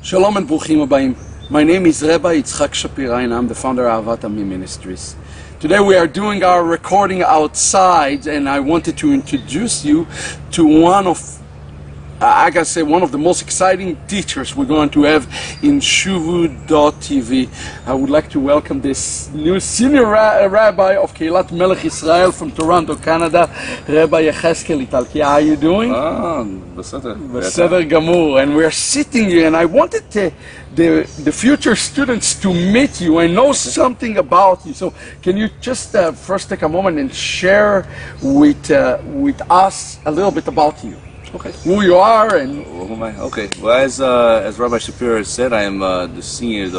Shalom and Bruchim Habayim. My name is Rabbi Yitzchak Shapira and I'm the founder of Avat Ami Ministries. Today we are doing our recording outside and I wanted to introduce you to one of the most exciting teachers we're going to have in Shuvu.tv. I would like to welcome this new senior rabbi of Keilat Melech Israel from Toronto, Canada, Rabbi Yehezqel Italki. How are you doing? Beseder Gamur. And we're sitting here and I wanted the future students to meet you and know something about you. So can you just first take a moment and share with us a little bit about you? Okay. Who you are and... Who am I? Okay. Well, as Rabbi Shapira said, I am the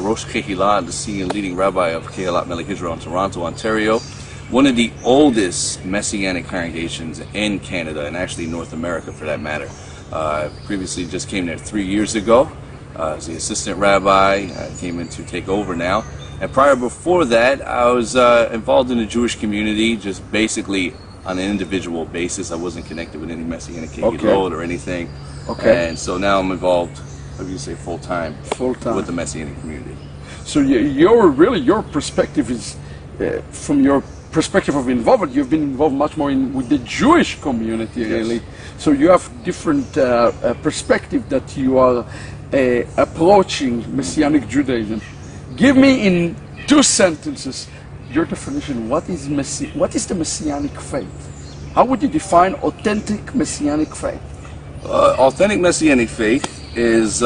Rosh Kehilah, the senior leading rabbi of Keilat Melech Israel in Toronto, Ontario. One of the oldest Messianic congregations in Canada and actually North America for that matter. Previously just came there 3 years ago as the assistant rabbi. I came in to take over now. And before that, I was involved in the Jewish community, just basically on an individual basis. I wasn't connected with any Messianic Kehilot or anything. Okay. And so now I'm involved, how do you say, full-time with the Messianic community. So your perspective is, from your perspective of involvement, you've been involved much more with the Jewish community, really. So you have different perspective that you are approaching Messianic Judaism. Give me in 2 sentences your definition. What is the Messianic faith? How would you define authentic Messianic faith? Authentic Messianic faith is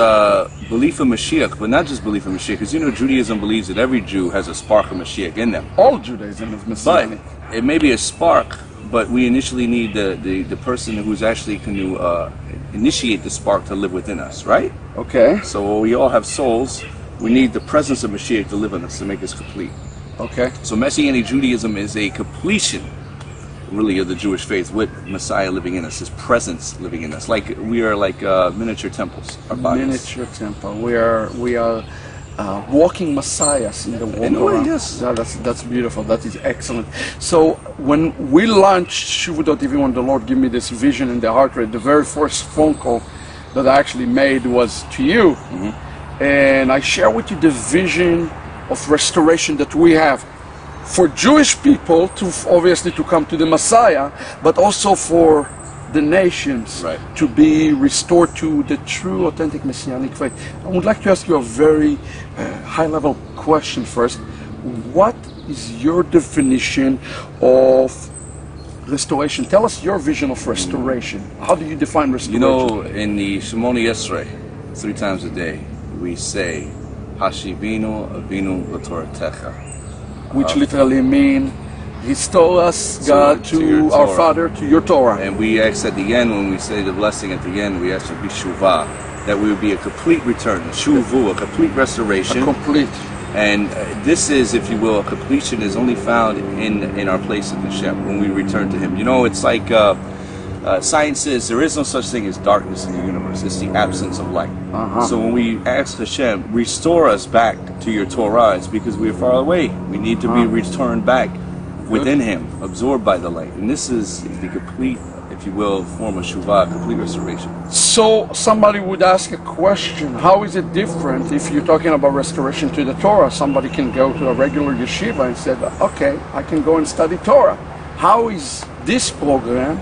belief in Mashiach, but not just belief in Mashiach, because you know Judaism believes that every Jew has a spark of Mashiach in them. All Judaism is Messianic. But it may be a spark, but we initially need the person who's actually going to initiate the spark to live within us, right? Okay. So we all have souls. We need the presence of Mashiach to live in us to make us complete. Okay. So Messianic Judaism is a completion, really, of the Jewish faith with Messiah living in us, His presence living in us. Like we are like miniature temples. Our bodies. Miniature temple. We are walking messiahs in the world. In a way, yes. Yeah, that's beautiful. That is excellent. So when we launched Shuvu.tv, when the Lord gave me this vision in the heart rate, the very first phone call that I actually made was to you, and I share with you the vision of restoration that we have for Jewish people to obviously to come to the Messiah, but also for the nations to be restored to the true authentic Messianic faith. I would like to ask you a very high-level question first. What is your definition of restoration? Tell us your vision of restoration. How do you define restoration? You know, in the Shemoni Esrei, 3 times a day, we say, Hashivinu Avinu L'Toratecha, which literally mean restore us, God, to our Father, to your Torah. And we ask at the end, when we say the blessing at the end, we ask to be Shuvah, that we would be a complete return, a Shuvu, a complete restoration. A complete. And this is, if you will, a completion is only found in our place in Hashem, when we return to Him. You know, it's like science says there is no such thing as darkness in the universe. It's the absence of light. So when we ask Hashem, restore us back to your Torah, it's because we are far away. We need to be returned back within Him, absorbed by the light. And this is the complete, if you will, form of Shuvah, complete restoration. So somebody would ask a question, how is it different if you're talking about restoration to the Torah? Somebody can go to a regular yeshiva and say, okay, I can go and study Torah. How is this program,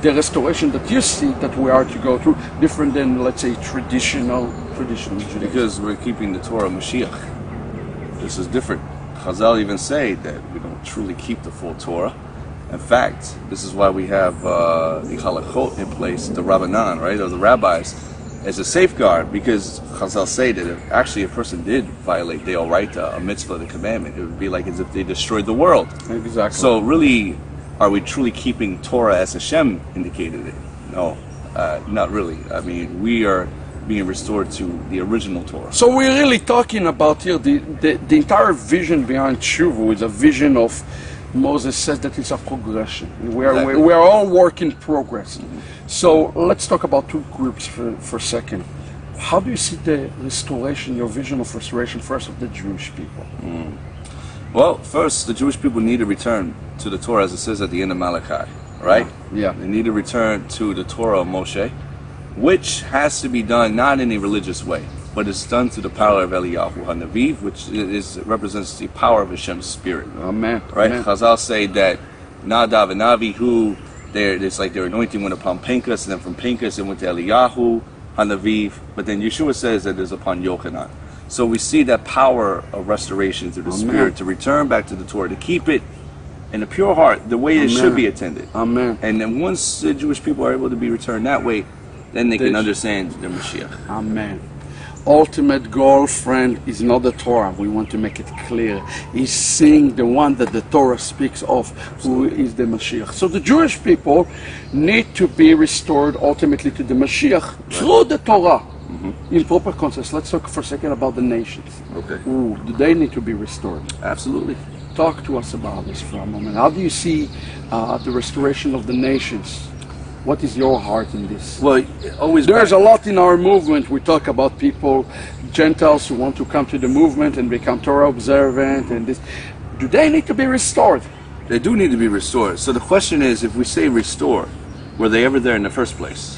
the restoration that you see that we are to go through, different than, let's say, traditional Judaism? Because we're keeping the Torah Mashiach. This is different. Chazal even say that we don't truly keep the full Torah. In fact, this is why we have the halachot in place, the Rabbanan, right, or the rabbis, as a safeguard, because Chazal say that if actually a person did violate the Oraita, a mitzvah, the commandment, it would be like as if they destroyed the world. Exactly. So really, are we truly keeping Torah as Hashem indicated it? No, not really. I mean, we are being restored to the original Torah. So we're really talking about here, the entire vision behind Shuvu is a vision of, Moses says that it's a progression. We are all work in progress. So let's talk about 2 groups for a second. How do you see the restoration, your vision of restoration first of the Jewish people? Well, first, the Jewish people need to return to the Torah, as it says at the end of Malachi, right? Yeah. They need to return to the Torah of Moshe, which has to be done not in a religious way, but it's done through the power of Eliyahu HaNavi, which represents the power of Hashem's spirit. Amen. Right? Amen. Chazal say that Nadav and Navi, who it's like their anointing went upon Pinchas, and then from Pinchas it went to Eliyahu HaNavi, but then Yeshua says that it's upon Yochanan. So we see that power of restoration through the Spirit to return back to the Torah, to keep it in a pure heart, the way it should be attended. Amen. And then once the Jewish people are able to be returned that way, then they can understand the Mashiach. Amen. Ultimate goal, friend, is not the Torah. We want to make it clear. He's seeing the one that the Torah speaks of, who is the Mashiach. So the Jewish people need to be restored ultimately to the Mashiach through the Torah. In proper context, let's talk for a second about the nations. Okay. Do they need to be restored? Absolutely. Talk to us about this for a moment. How do you see the restoration of the nations? What is your heart in this? Well, always there's a lot in our movement. We talk about people, Gentiles who want to come to the movement and become Torah observant and this. Do they need to be restored? They do need to be restored. So the question is, if we say restore, were they ever there in the first place?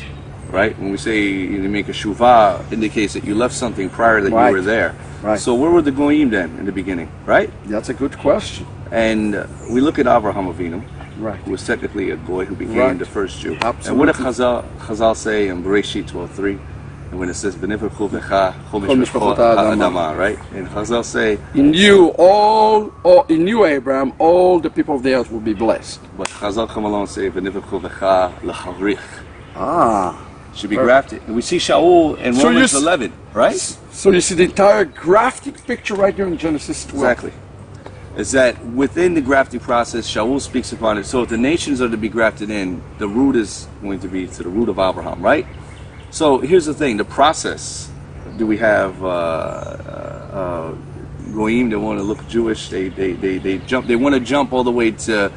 Right? When we say you make a shuvah, indicates that you left something prior that you were there. Right. So where were the goyim then in the beginning? Right? That's a good question. And we look at Avraham Avinu, right, who was technically a goy who became the first Jew. Absolutely. And what did Chazal say in Bereshit 12:3? And when it says "V'nifrechu v'cha chol mishpachot ha'adama," right? And Chazal say, in you, Abraham, all the people of the earth will be blessed. But Chazal come along and say, "V'nifrechu v'cha l'chavrich." Should be grafted. And we see Shaul in Romans 11, right? So you see the entire grafting picture right here in Genesis 12. Exactly. Is that within the grafting process, Shaul speaks upon it. So if the nations are to be grafted in, the root is going to be to the root of Abraham, right? So here's the thing, the process. Do we have Goyim that want to look Jewish? They want to jump all the way to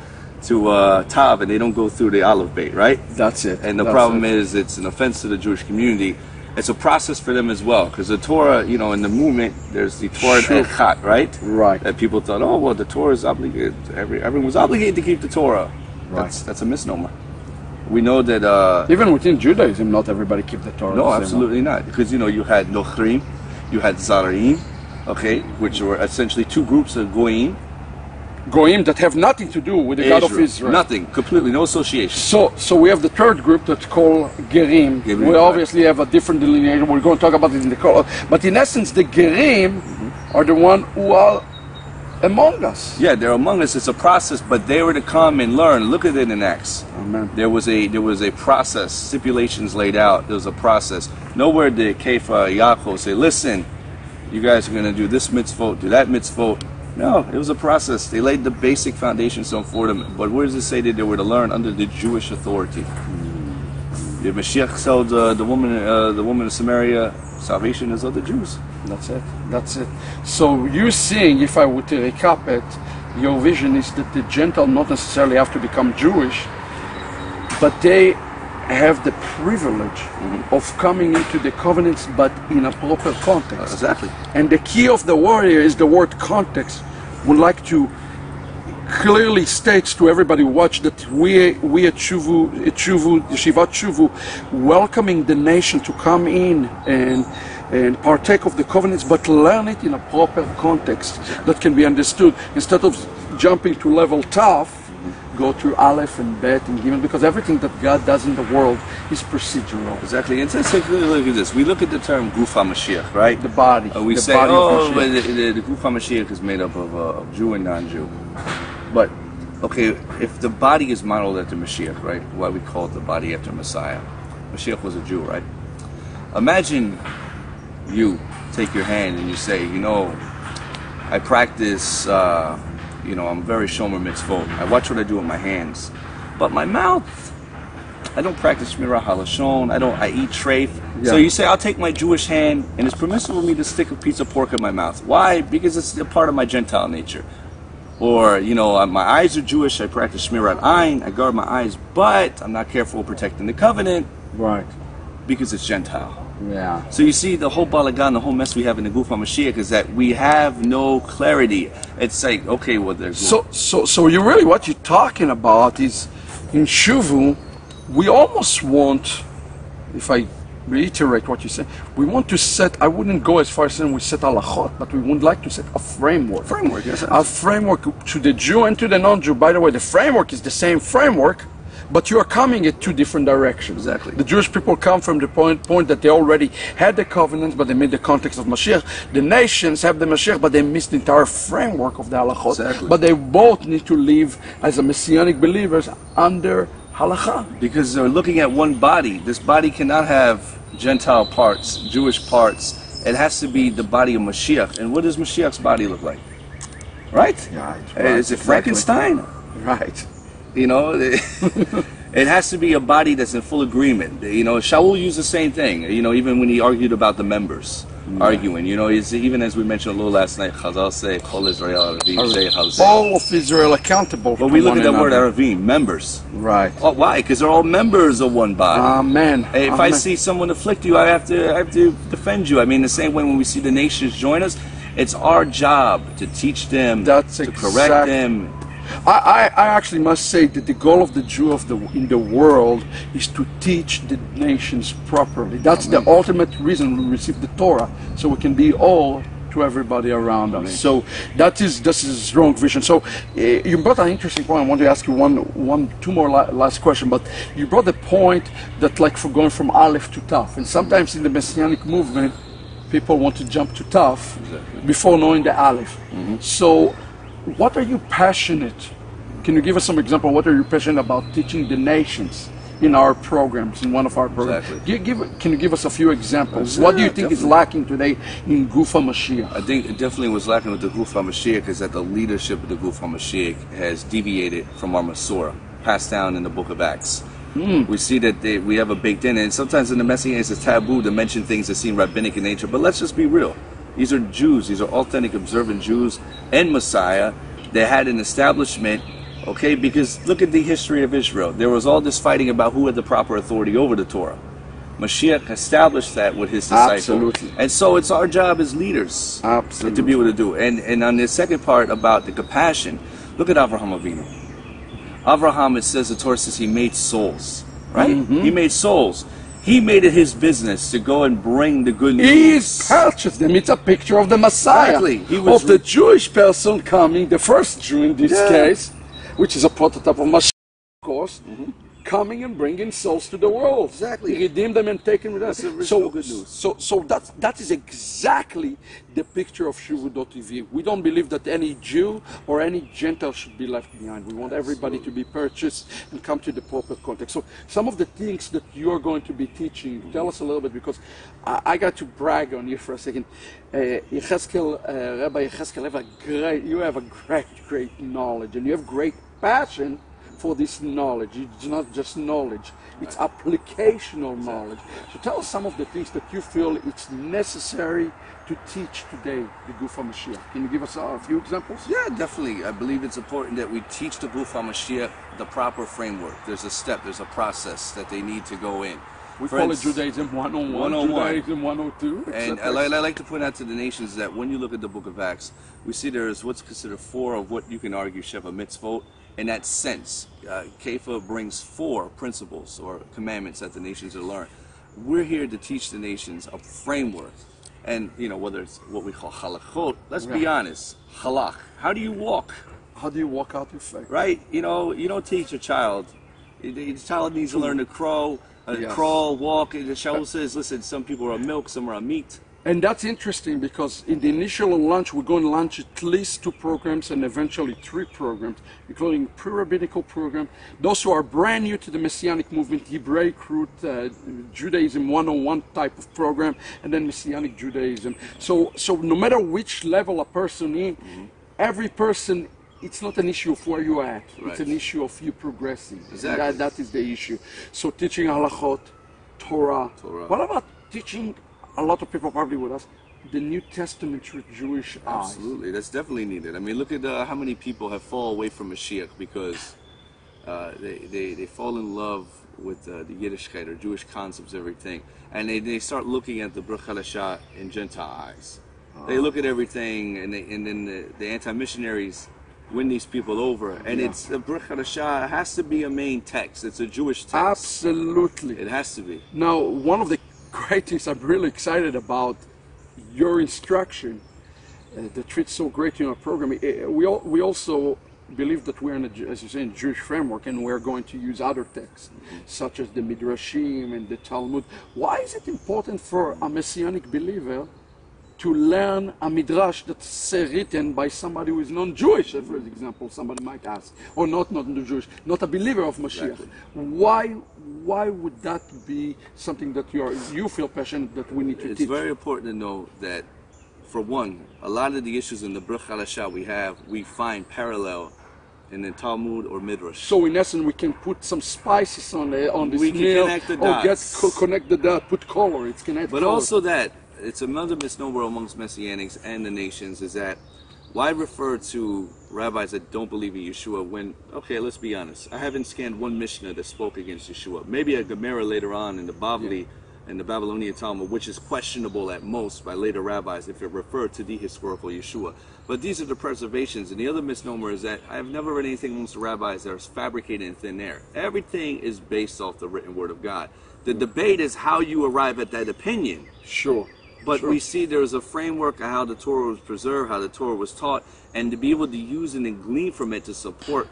Tav, and they don't go through the olive bait, right? That's it. And the problem is, it's an offense to the Jewish community. It's a process for them as well, because the Torah, in the movement, there's the Torah Echat, right? Right. That people thought, oh, well, the Torah is obligated. Everyone was obligated to keep the Torah. Right. That's a misnomer. We know that even within Judaism, not everybody keep the Torah. No, absolutely not, because you had Nochrim, you had Zaraim, okay, which were essentially two groups of Goyim. Goyim that have nothing to do with the God of Israel. Nothing, completely, no association. So we have the third group that's called Gerim. We obviously have a different delineation. We're going to talk about it in the call. But in essence, the Gerim are the one who are among us. Yeah, they're among us. It's a process, but they were to come and learn. Look at it in Acts. Amen. There was a process, stipulations laid out. There was a process. Nowhere did Kepha, Yaakov say, listen, you guys are going to do this mitzvot, do that mitzvot. No, it was a process. They laid the basic foundation stone for them. But where does it say that they were to learn under the Jewish authority? The Mashiach told the woman of Samaria, salvation is of the Jews. That's it. That's it. So you're seeing, if I were to recap it, your vision is that the Gentile not necessarily have to become Jewish, but they have the privilege of coming into the covenants, but in a proper context. Exactly. And the key of the word here is the word context. Would like to clearly states to everybody who watch that we at Yeshivat Shuvu, welcoming the nation to come in and partake of the covenants, but learn it in a proper context that can be understood, instead of jumping to level Tav. Go through Aleph and Bet and Gimel, because everything that God does in the world is procedural. Exactly. And let's take a look at this. We look at the term Guf HaMashiach, right? The body. We say, body the Guf HaMashiach is made up of Jew and non-Jew. But, okay, if the body is modeled after Mashiach, right? Why we call it the body after Messiah. Mashiach was a Jew, right? Imagine you take your hand and you say, I practice... I'm very shomer mitzvot. I watch what I do with my hands. But my mouth, I don't practice shmirah halashon. I eat treif. Yeah. So you say, I'll take my Jewish hand, and it's permissible for me to stick a piece of pork in my mouth. Why? Because it's a part of my Gentile nature. Or, my eyes are Jewish. I practice shmirat ayin. I guard my eyes, but I'm not careful protecting the covenant. Right. Because it's Gentile. Yeah. So you see, the whole balagan, the whole mess we have in the Guf HaMashiach is that we have no clarity. It's like, okay, well, there's... So you really, what you're talking about is, in Shuvu, we almost want, if I reiterate what you said. We want to set, I wouldn't go as far as saying we set halachot, but we would like to set a framework. Framework, yes. A framework to the Jew and to the non-Jew. By the way, the framework is the same framework, but you are coming in two different directions. Exactly. The Jewish people come from the point that they already had the covenant, but they made the context of Mashiach. The nations have the Mashiach, but they missed the entire framework of the halachot. Exactly. But they both need to live as a Messianic believers under halakha. Because they're looking at one body. This body cannot have Gentile parts, Jewish parts. It has to be the body of Mashiach. And what does Mashiach's body look like? Right? Right. Is it Frankenstein? Right. You know, it has to be a body that's in full agreement. You know, Shaul used the same thing. You know, even when he argued about the members, arguing. You know, even as we mentioned a little last night, Chazal say, Chol Israel Aravim say Hazeh. All of Israel accountable. But we look at that word Aravim, members. Right. Oh, why? Because they're all members of one body. Amen. Hey, if I see someone afflict you, I have to defend you. I mean, the same way when we see the nations join us, it's our job to teach them, to correct them. I actually must say that the goal of the Jew in the world is to teach the nations properly. That's the ultimate reason we receive the Torah, so we can be all to everybody around us. So this is a strong vision. So you brought an interesting point. I want to ask you two more last question. But you brought the point that, like, for going from Aleph to Taf, and sometimes in the Messianic movement, people want to jump to Taf before knowing the Aleph. So what are you passionate? Can you give us some example? What are you passionate about teaching the nations in our programs, in one of our programs? Exactly. Can you give us a few examples? What do you think is lacking today in Guf HaMashiach? I think it definitely was lacking with the Guf HaMashiach is that the leadership of the Guf HaMashiach has deviated from our Masorah, passed down in the book of Acts. We see that we have a baked in, and sometimes in the Messianic it's a taboo to mention things that seem rabbinic in nature, but let's just be real. These are Jews. These are authentic, observant Jews and Messiah. They had an establishment, okay, because look at the history of Israel. There was all this fighting about who had the proper authority over the Torah. Mashiach established that with his disciples. Absolutely. And so it's our job as leaders to be able to do it. And on the second part about the compassion, look at Avraham Avinu. Avraham, it says, the Torah says he made souls, right? He made souls. He made it his business to go and bring the good news. He purchased them. It's a picture of the Messiah. Exactly. Of the Jewish person coming, the first Jew in this case, which is a prototype of Mashiach, of course, coming and bringing souls to the world. Exactly. He redeemed them and taken with us. So good news. So that is exactly the picture of Shuvu.tv. We don't believe that any Jew or any Gentile should be left behind. We want everybody to be purchased and come to the proper context. So some of the things that you're going to be teaching, tell us a little bit, because I got to brag on you for a second. Yehezqel, Rabbi Yehezqel, you have a great knowledge, and you have great passion for this knowledge. It's not just knowledge, it's applicational knowledge. So tell us some of the things that you feel it's necessary to teach today, the Guf HaMashiach. Can you give us a few examples? Yeah, definitely. I believe it's important that we teach the Guf HaMashiach the proper framework. There's a step, there's a process that they need to go in. We call it Judaism 101, Judaism 102. And I like to point out to the nations that when you look at the book of Acts, we see there's what's considered four of what you can argue Sheva Mitzvot. In that sense, Kefa brings four principles or commandments that the nations will learn. We're here to teach the nations a framework. And, you know, whether it's what we call halachot, let's be honest, halach. How do you walk? How do you walk out your faith? Right? You know, you don't teach a child. The child needs to learn to crawl, walk. The Shaul says, listen, some people are on milk, some are on meat. And that's interesting because in the initial launch, we're going to launch at least 2 programs and eventually 3 programs, including pre-rabbinical program. Those who are brand new to the Messianic movement, Hebraic root, Judaism 101 type of program, and then Messianic Judaism. So no matter which level a person in, every person, it's not an issue of where you're at. Right. It's an issue of you progressing. Exactly. That is the issue. So teaching halachot, Torah. What about teaching? A lot of people probably with us, the New Testament through Jewish eyes. Absolutely, that's definitely needed. I mean, look at how many people have fallen away from Mashiach because they fall in love with the Yiddishkeit or Jewish concepts, everything, and they start looking at the Brit Hadashah in Gentile eyes. They look at everything, and then the anti-missionaries win these people over, and it's the Brit Hadashah has to be a main text. It's a Jewish text. Absolutely, it has to be. Now, one of the great things. I'm really excited about your instruction that fits so great in our program. We also believe that we're in a, as you say, in Jewish framework, and we're going to use other texts, such as the Midrashim and the Talmud. Why is it important for a Messianic believer to learn a Midrash that's written by somebody who is non-Jewish, for example, somebody might ask, or not Jewish, not a believer of Mashiach? Exactly. Why would that be something that you feel passionate that we need to teach? It's very important to know that, for one, a lot of the issues in the Brit Hadashah we find parallel in the Talmud or Midrash. So in essence, we can put some spices on this we can meal, connect the or dots. Connect the dot, put color. It's connected. But color. also that, it's another misnomer amongst Messianics and the nations is that, why refer to rabbis that don't believe in Yeshua when, okay, let's be honest, I haven't scanned one Mishnah that spoke against Yeshua. Maybe a Gemara later on in the Bavli and the Babylonian Talmud, which is questionable at most by later rabbis if it referred to the historical Yeshua. But these are the preservations. And the other misnomer is that I have never read anything amongst the rabbis that is fabricated in thin air. Everything is based off the written word of God. The debate is how you arrive at that opinion. Sure. But we see there's a framework of how the Torah was preserved, how the Torah was taught, and to be able to use it and glean from it to support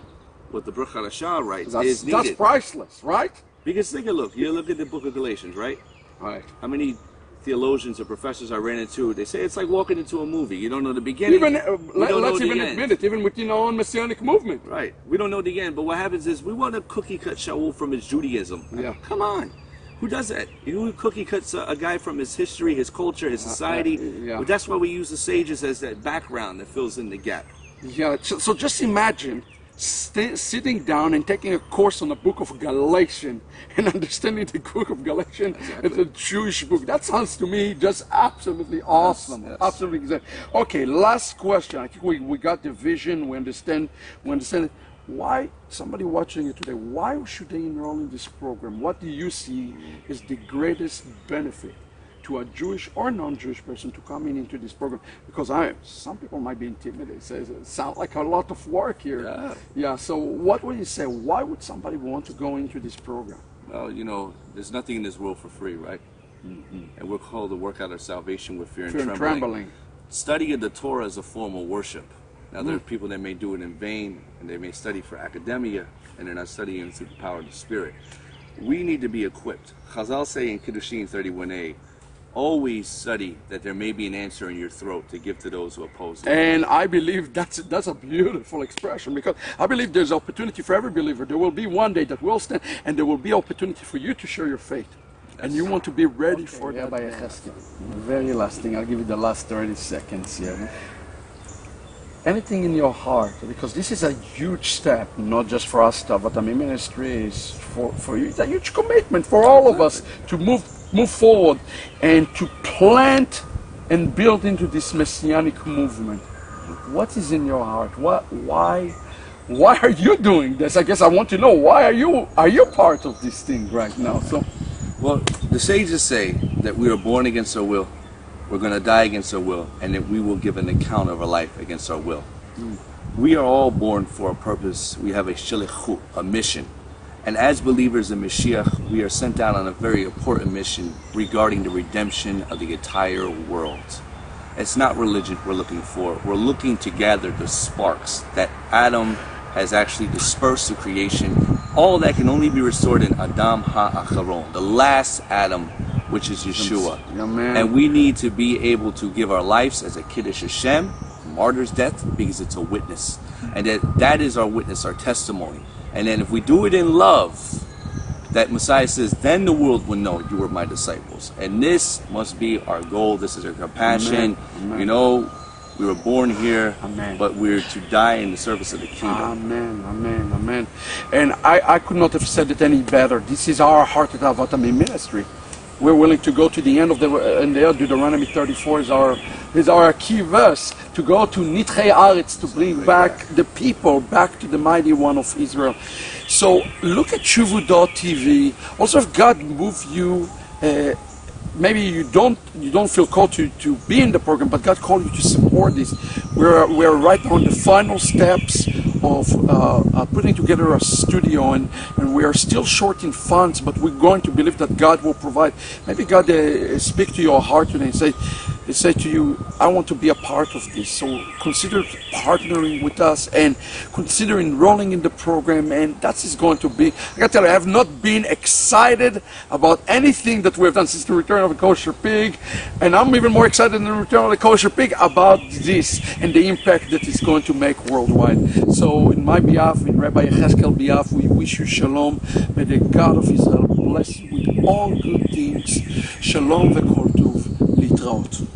what the Brit Hadashah writes is needed. That's priceless, right? Because take a look. You look at the book of Galatians, right? Right. How many theologians or professors I ran into, they say it's like walking into a movie. You don't know the beginning. Even let's even admit it, even within our own Messianic movement. Right. We don't know the end. But what happens is we want to cookie cut Shaul from his Judaism. Yeah. Come on. Who does that? Who cookie cuts a guy from his history, his culture, his society? Well, that's why we use the sages as that background that fills in the gap. Yeah, so just imagine sitting down and taking a course on the book of Galatians and understanding the book of Galatians as a Jewish book. That sounds to me just absolutely awesome. Yes. Absolutely exact. Okay, last question. I think we got the vision, we understand it. Why, somebody watching it today, why should they enroll in this program? What do you see is the greatest benefit to a Jewish or non-Jewish person to come into this program? Because some people might be intimidated. It sounds like a lot of work here. Yeah. So what would you say? Why would somebody want to go into this program? Well, you know, there's nothing in this world for free, right? And we're called to work out our salvation with fear and trembling. Studying the Torah is a form of worship. Now, there are people that may do it in vain, and they may study for academia, and they're not studying through the power of the Spirit. We need to be equipped. Chazal say in Kiddushin 31a, always study that there may be an answer in your throat to give to those who oppose you. And I believe that's a beautiful expression, because I believe there's opportunity for every believer. There will be one day that will stand, and there will be opportunity for you to share your faith. And you want to be ready for that. Rav Yehezqel, very last thing, I'll give you the last 30 seconds here. Anything in your heart, because this is a huge step, not just for us, but ministry is for you. It's a huge commitment for all of us to move forward and to plant and build into this Messianic movement. What is in your heart? Why are you doing this? I guess I want to know, why are you part of this thing right now? So, well, the sages say that we are born against our will. We're going to die against our will, and that we will give an account of our life against our will. We are all born for a purpose. We have a shlichut, a mission. And as believers in Mashiach, we are sent out on a very important mission regarding the redemption of the entire world. It's not religion we're looking for. We're looking to gather the sparks that Adam has actually dispersed to creation. All that can only be restored in Adam HaAcharon, the last Adam, which is Yeshua. And we need to be able to give our lives as a Kiddush Hashem, martyr's death, because it's a witness. And that is our witness, our testimony. And then if we do it in love, that Messiah says, then the world will know you are my disciples. And this must be our goal. This is our compassion. Amen. You know, we were born here, Amen. But we're to die in the service of the kingdom. Amen, amen, amen. And I could not have said it any better. This is our Heart at Avatami ministry. We're willing to go to the end of Deuteronomy 34 is our key verse, to go to Nitrei Aretz, to bring back the people back to the mighty one of Israel. So look at Shuvu.tv. Also, if God moved you, maybe you don't feel called to be in the program, but God called you to support this. We're right on the final steps process of putting together a studio, and we are still short in funds, but we're going to believe that God will provide. Maybe God speak to your heart today and say to you, I want to be a part of this. So consider partnering with us and consider enrolling in the program, and that is going to be, I gotta tell you, I have not been excited about anything that we have done since the return of the kosher pig, and I'm even more excited than the return of the kosher pig about this and the impact that it's going to make worldwide. So in my behalf, in Rabbi Yehezqel behalf, we wish you shalom. May the God of Israel bless you with all good things. Shalom v'kol tov. Litraot.